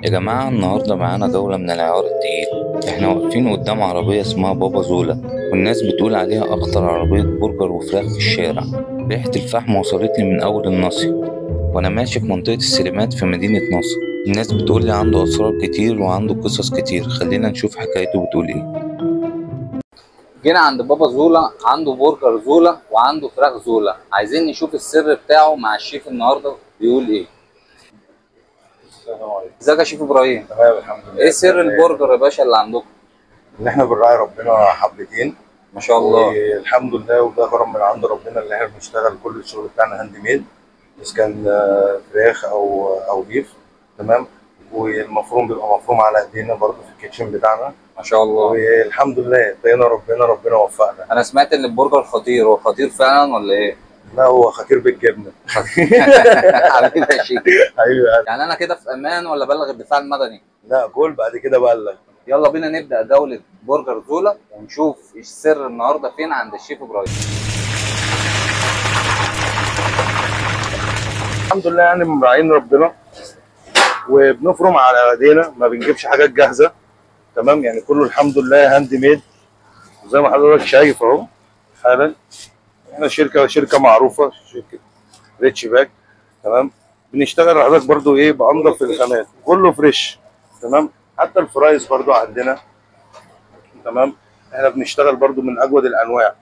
يا جماعة النهاردة معانا جولة من العيار التقيل. احنا واقفين قدام عربية اسمها بابا زولا، والناس بتقول عليها أخطر عربية برجر وفراخ في الشارع. ريحة الفحم وصلت لي من أول الناصية وأنا ماشي في منطقة السينمات في مدينة نصر. الناس بتقول لي عنده أسرار كتير وعنده قصص كتير، خلينا نشوف حكايته بتقول ايه. جينا عند بابا زولا، عنده برجر زولا وعنده فراخ زولا، عايزين نشوف السر بتاعه مع الشيف النهاردة بيقول ايه. السلام عليكم. ازيك يا شيف إبراهيم؟ تمام الحمد لله. ايه سر البرجر يا باشا اللي عندكم؟ ان احنا بنراعي ربنا حبتين، ما شاء الله. والحمد لله، وده كرم من عند ربنا اللي احنا بنشتغل كل الشغل بتاعنا هاند ميد، بس كان فراخ او بيف. تمام. والمفروم بيبقى مفروم على ايدينا برضه في الكيتشن بتاعنا. ما شاء الله. والحمد لله اتقينا ربنا وفقنا. انا سمعت ان البرجر خطير، هو خطير فعلا ولا ايه؟ لا، هو خطير بالجبنه. حبيبي يا شيخ. ايوه. يعني انا كده في امان ولا بلغ الدفاع المدني؟ لا، كل بعد كده بقى. يلا بينا نبدا جوله برجر زولا ونشوف السر النهارده فين عند الشيف ابراهيم. الحمد لله، يعني مراعين ربنا وبنفرم على ايدينا، ما بنجيبش حاجات جاهزه. تمام، يعني كله الحمد لله هاند ميد، زي ما حضرتك شايف اهو حالا. احنا شركه معروفه، شركه ريتش باك. تمام. بنشتغل حضرتك برضو ايه بانضف الخامات، كله فريش. تمام. حتى الفرايز برضو عندنا. تمام. احنا بنشتغل برضو من اجود الانواع.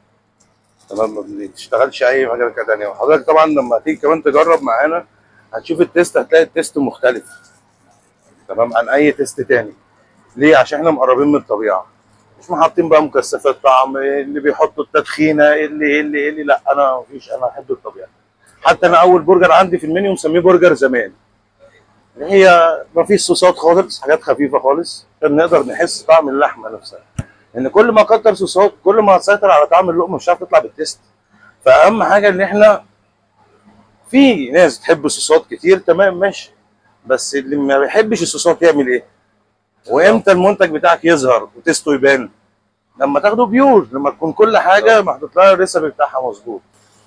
تمام، ما بنشتغلش اي حاجه تانيه. وحضرتك طبعا لما تيجي كمان تجرب معانا هتشوف التيست، هتلاقي التيست مختلف تمام عن اي تيست تاني. ليه؟ عشان احنا مقربين من الطبيعه، مش محطين بقى مكثفات طعم اللي بيحطوا التدخينه اللي لا، انا مفيش، انا احب الطبيعه. حتى انا اول برجر عندي في المنيو مسميه برجر زمان، اللي هي مفيش صوصات خالص، حاجات خفيفه خالص عشان نقدر نحس طعم اللحمه نفسها. ان كل ما كتر صوصات كل ما هتسيطر على طعم اللقمه، مش هتعرف تطلع بالتيست. فاهم حاجه؟ ان احنا في ناس تحب الصوصات كتير، تمام ماشي، بس اللي ما بيحبش الصوصات يعمل ايه؟ وامتى المنتج بتاعك يظهر وتيسته يبان؟ لما تاخده بيور، لما تكون كل حاجه محطوط لها الريسبي بتاعها مظبوط.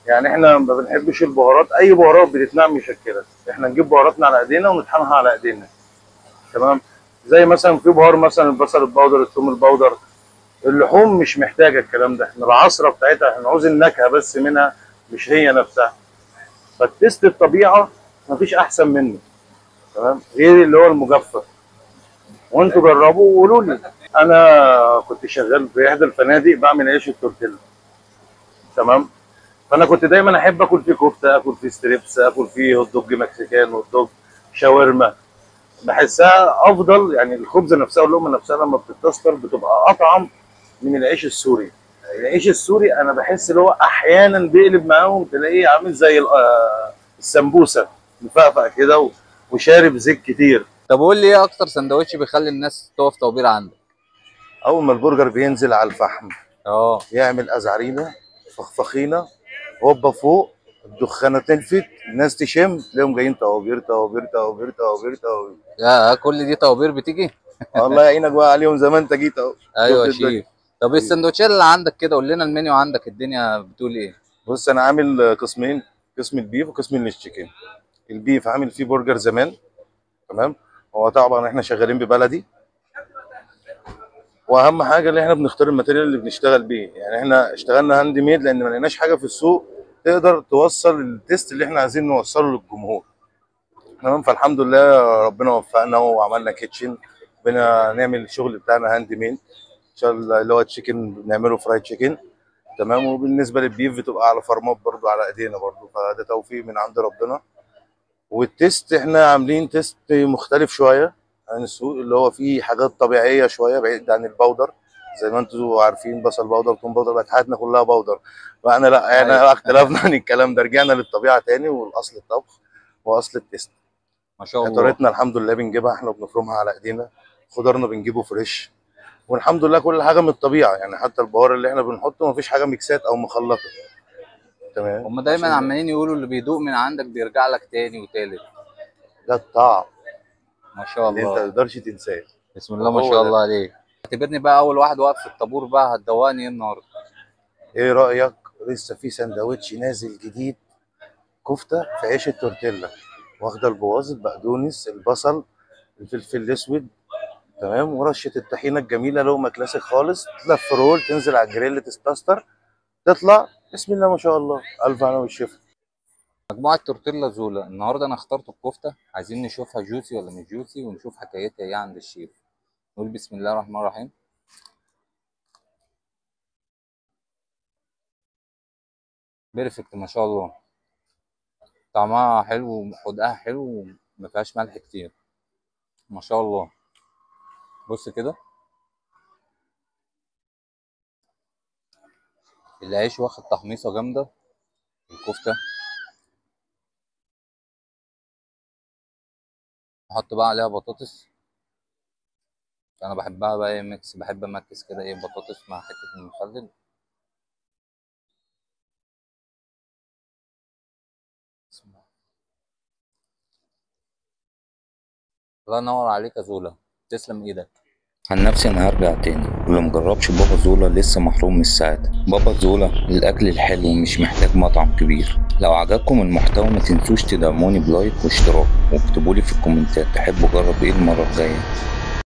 يعني احنا ما بنحبش البهارات، اي بهارات بتتنقع مشكله، احنا نجيب بهاراتنا على ايدينا ونطحنها على ايدينا. تمام. زي مثلا في بهار مثلا البصل البودر، الثوم البودر. اللحوم مش محتاجه الكلام ده، احنا العصره بتاعتها احنا عاوزين النكهه بس منها، مش هي نفسها. فالتست الطبيعه مفيش احسن منه. تمام، غير اللي هو المجفف. وانتوا جربوا وقولوا لي. انا كنت شغال في احدى الفنادق بعمل عيش التورتيلا. تمام. فانا كنت دايما احب اكل فيه كفته، اكل فيه ستريبس، اكل فيه هوت دوج مكسيكان، هوت دوج شاورما. بحسها افضل، يعني الخبزه نفسها واللقمه نفسها لما بتتستر بتبقى اطعم من العيش السوري. العيش السوري انا بحس اللي هو احيانا بيقلب معاهم، تلاقيه عامل زي السمبوسه، مفقفق كده وشارب زيت كتير. طب قول لي ايه اكتر سندوتش بيخلي الناس تقف توبير عندك؟ اول ما البرجر بينزل على الفحم اه. يعمل ازعرينه فخفخينه، هوبا فوق، الدخانه تلفت، الناس تشم تلاقيهم جايين طوابير طوابير طوابير طوابير طوابير. يا كل دي توابير بتيجي؟ الله يعينك بقى عليهم، زي ما انت جيت اهو. ايوه شفت يا الدنيا. شيف. طب السندوتشات اللي عندك كده قول لنا المنيو عندك الدنيا بتقول ايه؟ بص، انا عامل قسمين، قسم البيف وقسم التشيكن. البيف عامل فيه برجر زمان. تمام. هو طبعا احنا شغالين ببلدي، واهم حاجه اللي احنا بنختار الماتيريال اللي بنشتغل بيه. يعني احنا اشتغلنا هاند ميد لان ما لقيناش حاجه في السوق تقدر توصل التيست اللي احنا عايزين نوصله للجمهور. تمام. فالحمد لله ربنا وفقنا وعملنا كيتشن، بنا نعمل الشغل بتاعنا هاند ميد. ان شاء الله اللي هو تشيكن بنعمله فرايد تشيكن. تمام. وبالنسبه للبيف بتبقى على فرمات برضو على ايدينا برضو، فده توفيق من عند ربنا. والتيست احنا عاملين تيست مختلف شويه عن السوق، اللي هو فيه حاجات طبيعيه شويه بعيد عن البودر. زي ما انتم عارفين بصل بودر، توم بودر، بقت حياتنا كلها بودر. فانا لا، يعني ايوه. اختلفنا عن الكلام ده، رجعنا للطبيعه تاني والاصل الطبخ واصل التيست. ما شاء الله. طريقتنا الحمد لله بنجيبها احنا وبنفرمها على ايدينا. خضارنا بنجيبه فريش. والحمد لله كل حاجه من الطبيعه، يعني حتى البهار اللي احنا بنحطه مفيش حاجه ميكسات او مخلطه. تمام. هما دايما عشان عمالين يقولوا اللي بيدوق من عندك بيرجع لك تاني وتالت. ده الطعم ما شاء اللي انت الله. ما تقدرش تنساه. بسم الله ما وهو شاء ده. الله عليك. اعتبرني بقى اول واحد واقف في الطابور، بقى هتدوقني ايه النهارده؟ ايه رايك؟ لسه في سندوتش نازل جديد، كفته في عيش التورتيلا، واخده البواظ، البقدونس، البصل، الفلفل الاسود، تمام، ورشه الطحينه الجميله، لقمه كلاسيك خالص، تلف رول، تنزل على الجريل، تستستر، تطلع بسم الله ما شاء الله. الف هنا والشفا. مجموعة تورتيلا زولا. النهاردة أنا اخترت الكفتة، عايزين نشوفها جوسي ولا مش جوسي ونشوف حكايتها إيه عند الشيف. نقول بسم الله الرحمن الرحيم. بيرفكت ما شاء الله، طعمها حلو وحدقها حلو ومفيهاش ملح كتير ما شاء الله. بص كده العيش واخد تحميصة جامدة، الكفتة نحط بقى عليها بطاطس. أنا بحبها بقى إيه ميكس، بحب أمكس كده إيه بطاطس مع حتة المخلل. بسم الله. الله ينور عليك يا زولا، تسلم إيدك. عن نفسي انا هرجع تاني، واللي مجربش بابا زولا لسه محروم من السعادة. بابا زولا الاكل الحلو مش محتاج مطعم كبير. لو عجبكم المحتوى ما تنسوش تدعموني بلايك واشتراك، واكتبولي في الكومنتات تحبوا اجرب ايه المرة الجاية.